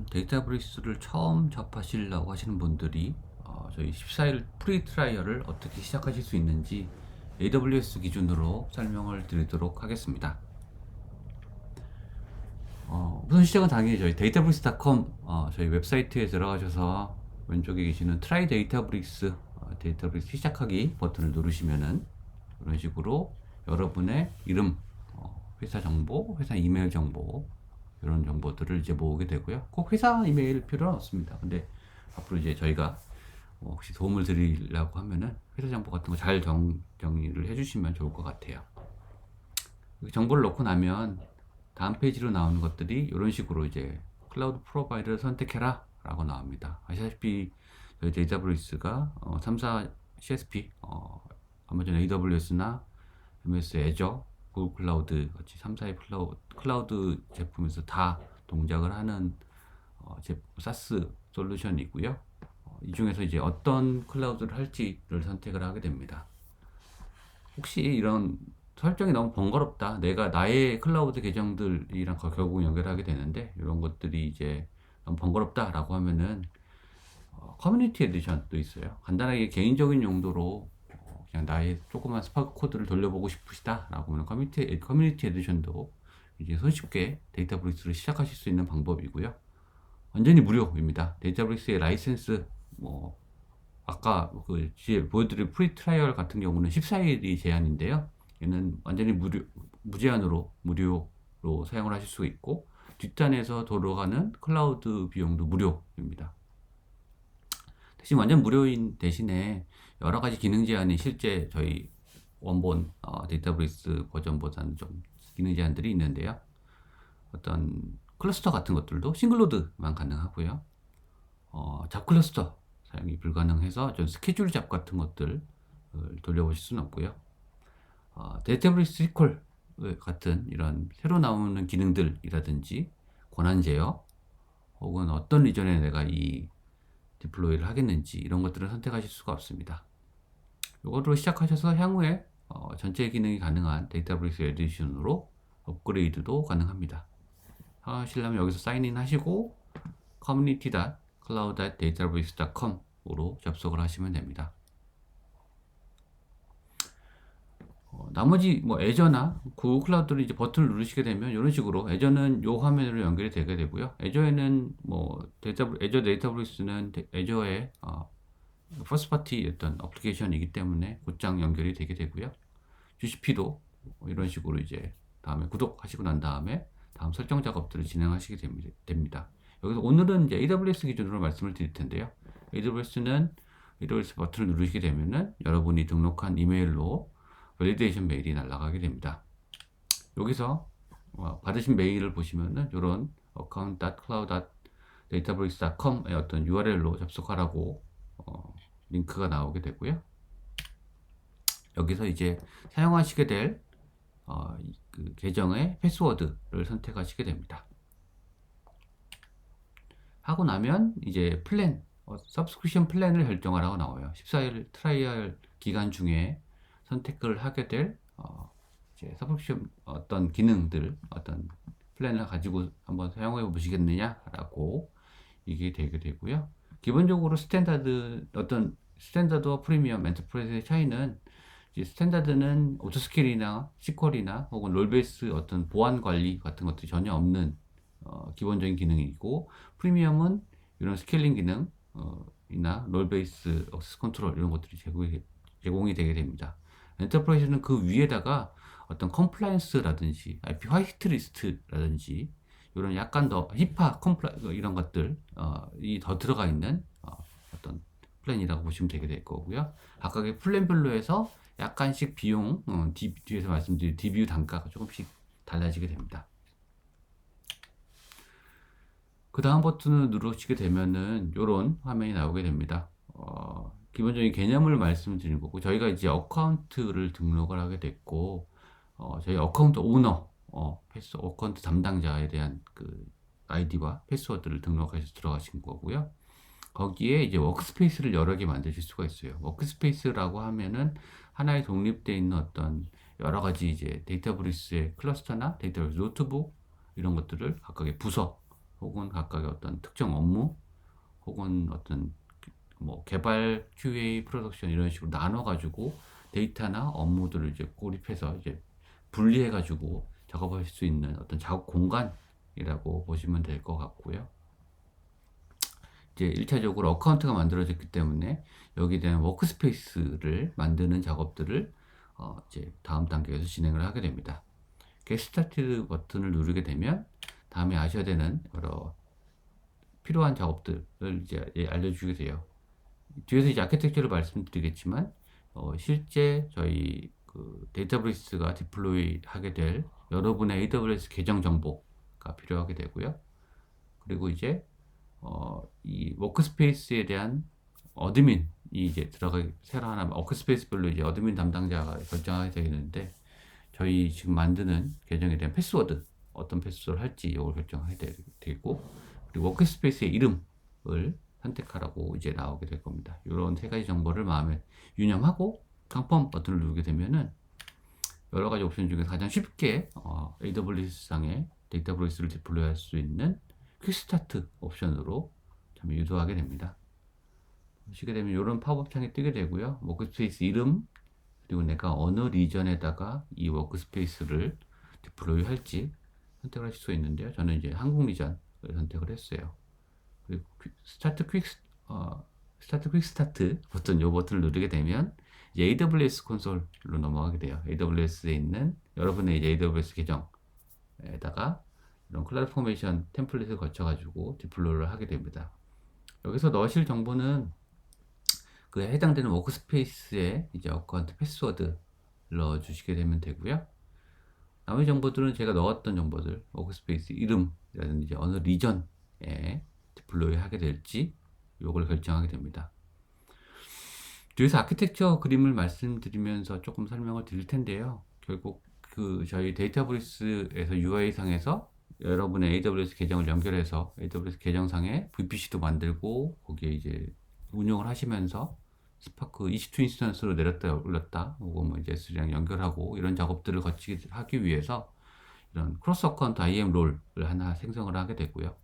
데이터브리스를 처음 접하시려고 하시는 분들이 저희 14일 프리 트라이얼을 어떻게 시작하실 수 있는지 AWS 기준으로 설명을 드리도록 하겠습니다. 우선 시작은 당연히 저희 databricks.com 저희 웹사이트에 들어가셔서 왼쪽에 계시는 Try Databricks 데이터브릭스 시작하기 버튼을 누르시면은 이런 식으로 여러분의 이름, 회사 정보, 회사 이메일 정보 이런 정보들을 이제 모으게 되고요. 꼭 회사 이메일 필요는 없습니다. 근데 앞으로 이제 저희가 혹시 도움을 드리려고 하면은 회사 정보 같은 거 잘 정리를 해주시면 좋을 것 같아요. 정보를 넣고 나면 다음 페이지로 나오는 것들이 이런 식으로 이제 클라우드 프로바이더를 선택해라 라고 나옵니다. 아시다시피 저희 데이터브리스가 3사 CSP, 아마존 AWS나 MS 애저, 구글 클라우드 같이 3사의 클라우드 제품에서 다 동작을 하는 사스 솔루션이고요. 이 중에서 이제 어떤 클라우드를 할지를 선택을 하게 됩니다. 혹시 이런 설정이 너무 번거롭다. 내가 나의 클라우드 계정들이랑 결국 연결하게 되는데 이런 것들이 이제 너무 번거롭다라고 하면은 커뮤니티 에디션도 있어요. 간단하게 개인적인 용도로 그냥 나의 조그만 스파크 코드를 돌려보고 싶으시다 라고 하면 커뮤니티 에디션도 이제 손쉽게 데이터브릭스를 시작하실 수 있는 방법이고요. 완전히 무료입니다. 데이터브릭스의 라이센스 아까 그 뒤에 보여드린 프리 트라이얼 같은 경우는 14일이 제한인데요. 얘는 완전히 무제한으로 무료로 사용을 하실 수 있고 뒷단에서 돌아가는 클라우드 비용도 무료입니다. 대신 완전 무료인 대신에 여러 가지 기능 제한이 실제 저희 원본 데이터브릭스 버전보다는 좀 기능 제한들이 있는데요. 어떤 클러스터 같은 것들도 싱글로드만 가능하고요. 잡 클러스터 사용이 불가능해서 좀 스케줄 잡 같은 것들 돌려보실 수는 없고요. 데이터브릭스 시퀄 같은 이런 새로 나오는 기능들이라든지 권한 제어 혹은 어떤 리전에 내가 이 디플로이를 하겠는지 이런 것들을 선택하실 수가 없습니다. 이거로 시작하셔서 향후에 전체 기능이 가능한 데이터브릭스 에디션으로 업그레이드도 가능합니다. 하시려면 여기서 사인인 하시고 community.cloud.databricks.com으로 접속을 하시면 됩니다. 나머지 애저나 구글 클라우드를 이제 버튼을 누르시게 되면 이런 식으로 애저는 요 화면으로 연결이 되게 되고요. 애저에는 애저 데이터브릭스는 애저의 퍼스트 파티 어떤 어플리케이션이기 때문에 곧장 연결이 되게 되고요. GCP도 이런 식으로 이제 다음에 구독하시고 난 다음에 다음 설정 작업들을 진행하시게 됩니다. 여기서 오늘은 이제 AWS 기준으로 말씀을 드릴 텐데요. AWS 버튼을 누르시게 되면은 여러분이 등록한 이메일로 밸리데이션 메일이 날아가게 됩니다. 여기서 받으신 메일을 보시면은 이런 account.cloud.databricks.com의 어떤 URL로 접속하라고 링크가 나오게 되고요. 여기서 이제 사용하시게 될 그 계정의 패스워드를 선택하시게 됩니다. 하고 나면 이제 서브스크립션 플랜을 결정하라고 나와요. 14일 트라이얼 기간 중에 선택을 하게 될 이제 서브스크립션 어떤 기능들, 어떤 플랜을 가지고 한번 사용해 보시겠느냐라고 이게 되게 되고요. 기본적으로 스탠다드와 프리미엄, 엔터프라이즈의 차이는 스탠다드는 오토스케일이나 시퀄이나 혹은 롤베이스 어떤 보안 관리 같은 것들이 전혀 없는 기본적인 기능이고, 프리미엄은 이런 스케일링 기능 이나 롤베이스 액세스 컨트롤 이런 것들이 제공이 되게 됩니다. 엔터프라이즈는 그 위에다가 어떤 컴플라이언스라든지 IP 화이트 리스트라든지 이런 약간 더 힙하 이런 것들이 더 들어가 있는 어떤 플랜이라고 보시면 되게 될 거고요. 각각의 플랜별로 해서 약간씩 비용, 뒤에서 말씀드린 DBU 단가가 조금씩 달라지게 됩니다. 그 다음 버튼을 누르시게 되면은 이런 화면이 나오게 됩니다. 기본적인 개념을 말씀드린 거고, 저희가 이제 어카운트를 등록을 하게 됐고, 저희 어카운트 오너, 어카운트 담당자에 대한 그 아이디와 패스워드를 등록해서 들어가신 거고요. 거기에 이제 워크스페이스를 여러 개 만드실 수가 있어요. 워크스페이스라고 하면은 하나의 독립되어 있는 어떤 여러 가지 이제 데이터브릭스의 클러스터나 데이터브릭스 노트북 이런 것들을 각각의 부서 혹은 각각의 어떤 특정 업무, 혹은 어떤 뭐 개발, QA, 프로덕션 이런 식으로 나눠 가지고 데이터나 업무들을 이제 고립해서 이제 분리해 가지고 작업할 수 있는 어떤 작업 공간이라고 보시면 될 것 같고요. 이제 1차적으로 어카운트가 만들어졌기 때문에 여기에 대한 워크스페이스를 만드는 작업들을 이제 다음 단계에서 진행을 하게 됩니다. 스타트 버튼을 누르게 되면 다음에 하셔야 되는 여러 필요한 작업들을 이제 알려주게 돼요. 뒤에서 이제 아키텍처를 말씀드리겠지만 실제 저희 그 데이터브리스가 디플로이 하게 될 여러분의 AWS 계정 정보가 필요하게 되고요. 그리고 이제 이 워크스페이스에 대한 어드민이 이제 새로 하나 워크스페이스별로 이제 어드민 담당자가 결정하게 되는데 저희 지금 만드는 계정에 대한 패스워드 어떤 패스워드를 할지 이걸 결정하게 되고 그리고 워크스페이스의 이름을 선택하라고 이제 나오게 될 겁니다. 이런 세 가지 정보를 마음에 유념하고 컨펌 버튼을 누르게 되면은 여러 가지 옵션 중에서 가장 쉽게 AWS 상에 데이터베이스를 디플로이할 수 있는 퀵스타트 옵션으로 참 유도하게 됩니다. 보시게 되면 이런 팝업 창이 뜨게 되고요. 워크스페이스 이름 그리고 내가 어느 리전에다가 이 워크스페이스를 디플로이 할지 선택을 하실 수 있는데요. 저는 이제 한국 리전을 선택을 했어요. 그리고 스타트 퀵스타트 버튼 요 버튼을 누르게 되면 이제 AWS 콘솔로 넘어가게 돼요. AWS에 있는 여러분의 이제 AWS 계정에다가 이런 클라우드 포메이션 템플릿을 거쳐가지고 디플로이를 하게 됩니다. 여기서 넣으실 정보는 그 해당되는 워크스페이스에 이제 어카운트 패스워드 넣어주시게 되면 되고요. 나머지 정보들은 제가 넣었던 정보들, 워크스페이스 이름이라든지 이제 어느 리전에 디플로이 하게 될지 요걸 결정하게 됩니다. 뒤에서 아키텍처 그림을 말씀드리면서 조금 설명을 드릴 텐데요. 결국 그 저희 데이터브리스에서 UI 상에서 여러분의 AWS 계정을 연결해서 AWS 계정상에 VPC도 만들고 거기에 이제 운영을 하시면서 스파크 EC2 인스턴스로 내렸다 올렸다 혹은 뭐 이제 S3랑 연결하고 이런 작업들을 거치게 하기 위해서 이런 크로스 어카운트 IAM 롤을 하나 생성을 하게 되고요.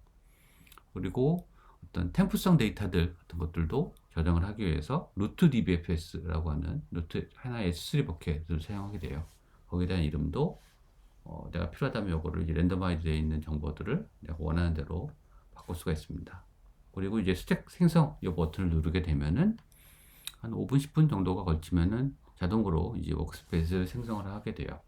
그리고 어떤 템프성 데이터들 같은 것들도 저장을 하기 위해서 루트 DBFS라고 하는 루트 하나의 S3 버켓을 사용하게 돼요. 거기에 대한 이름도 내가 필요하다면 이거를 이제 랜덤하이드 되어 있는 정보들을 내가 원하는 대로 바꿀 수가 있습니다. 그리고 이제 스택 생성 이 버튼을 누르게 되면은 한 5분, 10분 정도가 걸치면은 자동으로 이제 워크스페이스를 생성을 하게 돼요.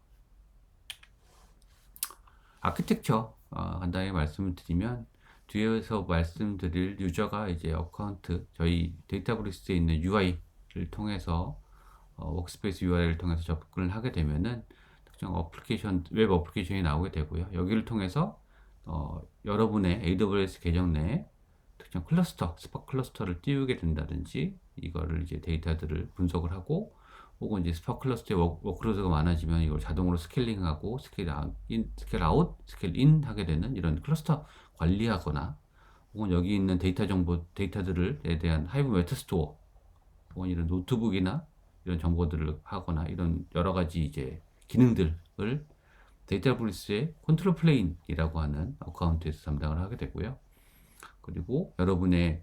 아키텍처 간단하게 말씀을 드리면 뒤에서 말씀드릴 유저가 이제 어카운트 저희 데이터브리스에 있는 UI를 통해서 워크스페이스 UI를 통해서 접근을 하게 되면은 특정 어플리케이션 웹 어플리케이션이 나오게 되고요. 여기를 통해서 여러분의 AWS 계정 내에 특정 클러스터, 스파크 클러스터를 띄우게 된다든지 이거를 이제 데이터들을 분석을 하고 혹은 이제 스파크 클러스터에 워크로드가 많아지면 이걸 자동으로 스케일링하고 스케일 아웃, 스케일 인 하게 되는 이런 클러스터 관리하거나 혹은 여기 있는 데이터 정보, 데이터들에 대한 하이브 메타 스토어 혹은 이런 노트북이나 이런 정보들을 하거나 이런 여러 가지 이제 기능들을 데이터브리스의 컨트롤 플레인이라고 하는 어카운트에서 담당을 하게 되고요. 그리고 여러분의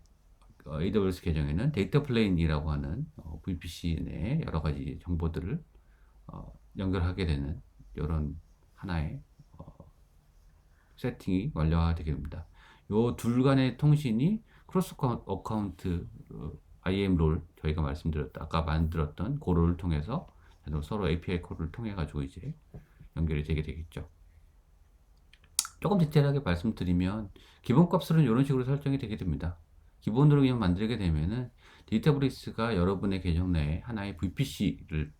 AWS 계정에는 데이터 플레인이라고 하는 VPC 내 여러 가지 정보들을 연결하게 되는 이런 하나의 세팅이 완료가 되게 됩니다. 요 둘 간의 통신이 크로스 어카운트 IAM 롤 저희가 말씀드렸다 아까 만들었던 그 롤을 통해서 서로 API 콜을 통해 가지고 이제 연결이 되게 되겠죠. 조금 디테일하게 말씀드리면 기본 값으로는 이런 식으로 설정이 되게 됩니다. 기본으로 그냥 만들게 되면은 데이터브리스가 여러분의 계정 내에 하나의 VPC를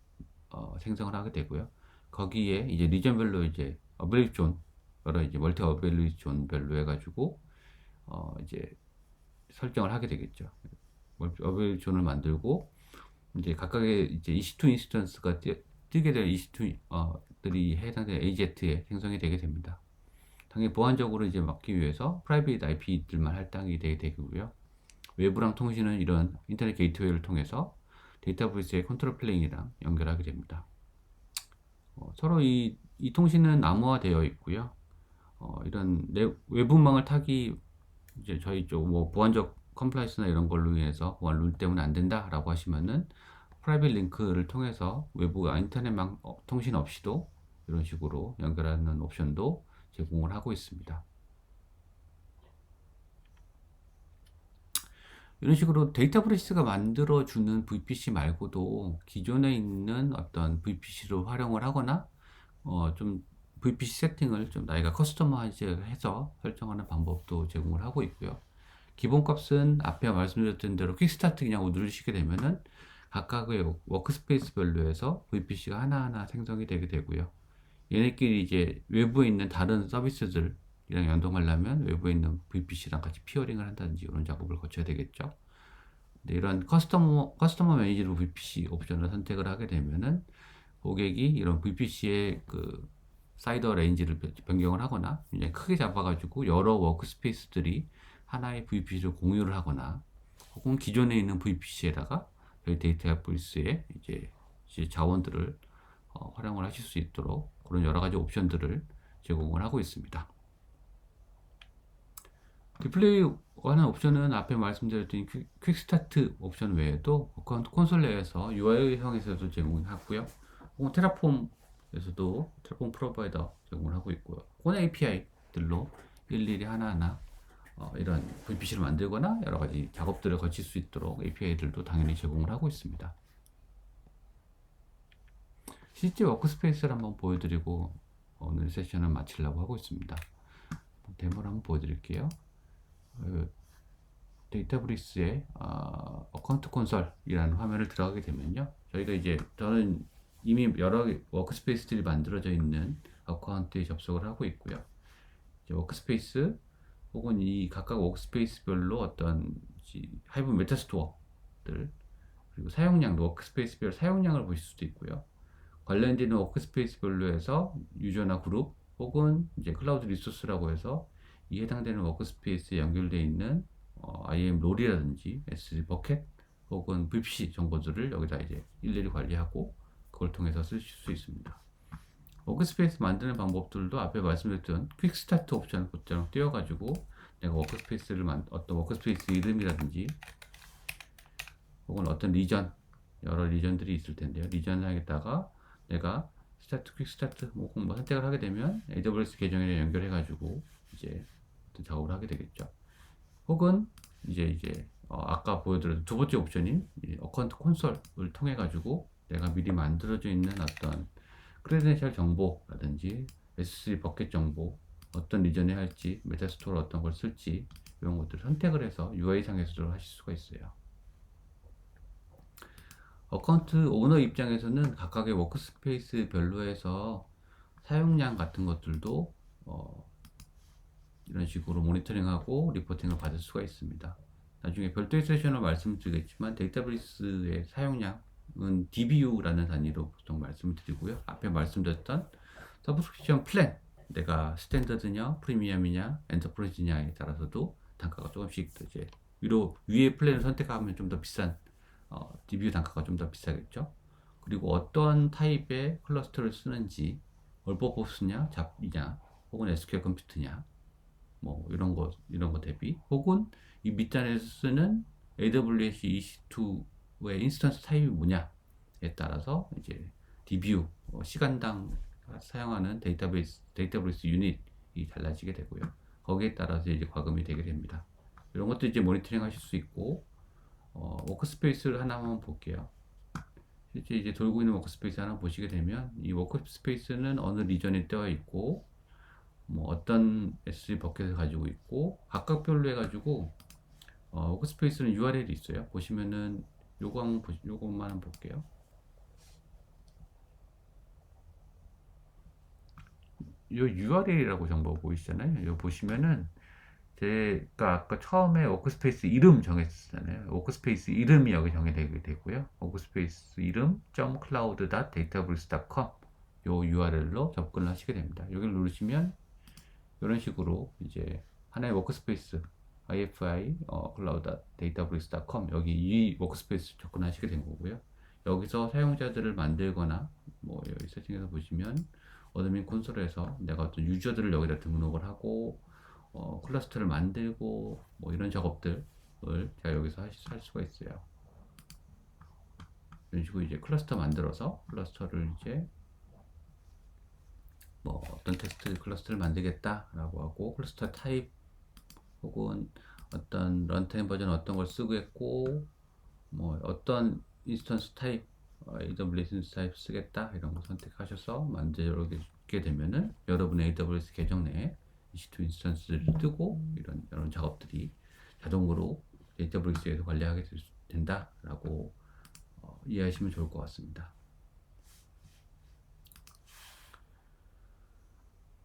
생성을 하게 되고요. 거기에 이제 리전별로 이제 어빌리티 존 여러 이제 멀티 어빌리티 존별로 해가지고 이제 설정을 하게 되겠죠. 어빌리티 존을 만들고 이제 각각의 이제 EC2 인스턴스가 뜨게 될 EC2들이 해당되는 AZ에 생성이 되게 됩니다. 당연히 보안적으로 이제 막기 위해서 프라이빗 IP들만 할당이 되게 되고요. 외부랑 통신은 이런 인터넷 게이트웨이를 통해서 데이터베이스의 컨트롤 플레인이랑 연결하게 됩니다. 서로 이 통신은 암호화되어 있고요. 이런 외부망을 타기 이제 저희 쪽 뭐 보안적 컴플라이언스나 이런 걸로 인해서 보안 룰 때문에 안 된다라고 하시면은 프라이빗 링크를 통해서 외부 인터넷망 통신 없이도 이런 식으로 연결하는 옵션도 제공을 하고 있습니다. 이런 식으로 데이터브리스가 만들어주는 VPC 말고도 기존에 있는 어떤 VPC를 활용을 하거나 좀 VPC 세팅을 좀 나이가 커스터마이즈해서 설정하는 방법도 제공을 하고 있고요. 기본값은 앞에 말씀드렸던 대로 퀵스타트 그냥 누르시게 되면은 각각의 워크스페이스별로에서 VPC가 하나하나 생성이 되게 되고요. 얘네끼리 이제 외부에 있는 다른 서비스들이랑 연동하려면 외부에 있는 VPC랑 같이 피어링을 한다든지 이런 작업을 거쳐야 되겠죠. 근데 이런 커스터머 매니지드 VPC 옵션을 선택을 하게 되면은 고객이 이런 VPC의 그 사이더 레인지를 변경을 하거나 굉장히 크게 잡아가지고 여러 워크스페이스들이 하나의 VPC를 공유를 하거나 혹은 기존에 있는 VPC에다가 저희 데이터브리스의 이제 자원들을 활용을 하실 수 있도록 그런 여러 가지 옵션들을 제공을 하고 있습니다. 디플레이 하는 옵션은 앞에 말씀드렸던 퀵스타트 옵션 외에도 콘솔 내에서 UI형에서도 제공하고요. 혹은 테라폼에서도 테라폼 프로바이더 제공을 하고 있고요. 콘 API들로 일일이 하나하나 이런 VPC를 만들거나 여러 가지 작업들을 거칠 수 있도록 API들도 당연히 제공을 하고 있습니다. 실제 워크스페이스를 한번 보여드리고 오늘 세션을 마치려고 하고 있습니다. 데모를 한번 보여드릴게요. 데이터브리스의 어카운트 콘솔이라는 화면을 들어가게 되면요. 저희가 이제 저는 이미 여러 워크스페이스들이 만들어져 있는 어카운트에 접속을 하고 있고요. 이제 워크스페이스 혹은 이 각각 워크스페이스별로 어떤 하이브 메타스토어들 그리고 사용량, 워크스페이스별 사용량을 보실 수도 있고요. 관련되는 워크스페이스별로 해서 유저나 그룹 혹은 이제 클라우드 리소스라고 해서 이 해당되는 워크스페이스에 연결되어 있는 IAM 롤이라든지 S3 버켓 혹은 VPC 정보들을 여기다 이제 일일이 관리하고 그걸 통해서 쓰실 수 있습니다. 워크스페이스 만드는 방법들도 앞에 말씀드렸던 퀵 스타트 옵션을 곧장 띄워가지고 내가 워크스페이스를 어떤 워크스페이스 이름이라든지 혹은 어떤 리전 여러 리전들이 있을 텐데요. 리전상에다가 내가 스타트 퀵 스타트 뭐 선택을 하게 되면 AWS 계정에 연결해가지고 이제 작업을 하게 되겠죠. 혹은 이제 아까 보여드렸던 두 번째 옵션인 어카운트 콘솔을 통해 가지고 내가 미리 만들어져 있는 어떤 크레덴셜 정보라든지 S3 버켓 정보 어떤 리전에 할지 메타스토어 어떤 걸 쓸지 이런 것들을 선택을 해서 UI 상에서도 하실 수가 있어요. 어카운트 오너 입장에서는 각각의 워크스페이스 별로 해서 사용량 같은 것들도 이런 식으로 모니터링하고 리포팅을 받을 수가 있습니다. 나중에 별도의 세션을 말씀드리겠지만 데이터베이스의 사용량은 DBU라는 단위로 보통 말씀을 드리고요. 앞에 말씀드렸던 서브스크립션 플랜 내가 스탠더드냐 프리미엄이냐 엔터프라이즈냐에 따라서도 단가가 조금씩 이제 위에 플랜을 선택하면 좀 더 비싼 DBU 단가가 좀 더 비싸겠죠. 그리고 어떤 타입의 클러스터를 쓰는지 월버포스냐 잡이냐 혹은 SQL 컴퓨터냐 뭐 이런 거 대비 혹은 이 밑단에서 쓰는 AWS EC2의 인스턴스 타입이 뭐냐에 따라서 이제 DBU 시간당 사용하는 데이터베이스 유닛이 달라지게 되고요. 거기에 따라서 이제 과금이 되게 됩니다. 이런 것도 이제 모니터링 하실 수 있고 워크스페이스를 하나만 볼게요. 실제 이제 돌고 있는 워크스페이스 하나 보시게 되면 이 워크스페이스는 어느 리전에 떠 있고 뭐 어떤 S3 버켓을 가지고 있고 각각별로 해가지고 워크스페이스는 URL이 있어요. 보시면은 요것만 한번 볼게요. 요 URL이라고 정보 보이시잖아요. 요 보시면은 제가 아까 처음에 워크스페이스 이름 정했잖아요. 워크스페이스 이름이 여기 정해되게 되고요. 워크스페이스 이름 .cloud.databricks.com 요 URL로 접근을 하시게 됩니다. 여기를 누르시면 이런 식으로 이제 하나의 워크스페이스 IFI cloud.databricks.com 여기 이 워크스페이스 접근하시게 된 거고요. 여기서 사용자들을 만들거나 뭐 여기 세팅해서 보시면 어드민 콘솔에서 내가 어떤 유저들을 여기다 등록을 하고 클러스터를 만들고 뭐 이런 작업들을 제가 여기서 할 수가 있어요. 이런 식으로 이제 클러스터 만들어서 클러스터를 이제 뭐 어떤 테스트 클러스터를 만들겠다라고 하고 클러스터 타입 혹은 어떤 런타임 버전 어떤 걸 쓰겠고 뭐 어떤 인스턴스 타입 AWS 인스턴스 타입 쓰겠다 이런 거 선택하셔서 만들게 되면은 여러분의 AWS 계정 내에 EC2 인스턴스를 뜨고 이런 작업들이 자동으로 AWS에서 관리하게 된다라고 이해하시면 좋을 것 같습니다.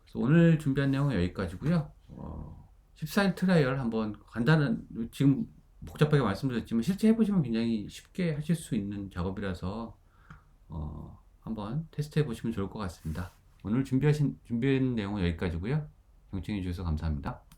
그래서 오늘 준비한 내용은 여기까지고요. 14일 트라이얼 한번 간단한 지금 복잡하게 말씀드렸지만 실제 해보시면 굉장히 쉽게 하실 수 있는 작업이라서 한번 테스트 해보시면 좋을 것 같습니다. 오늘 준비한 내용은 여기까지고요. 경청해 주셔서 감사합니다.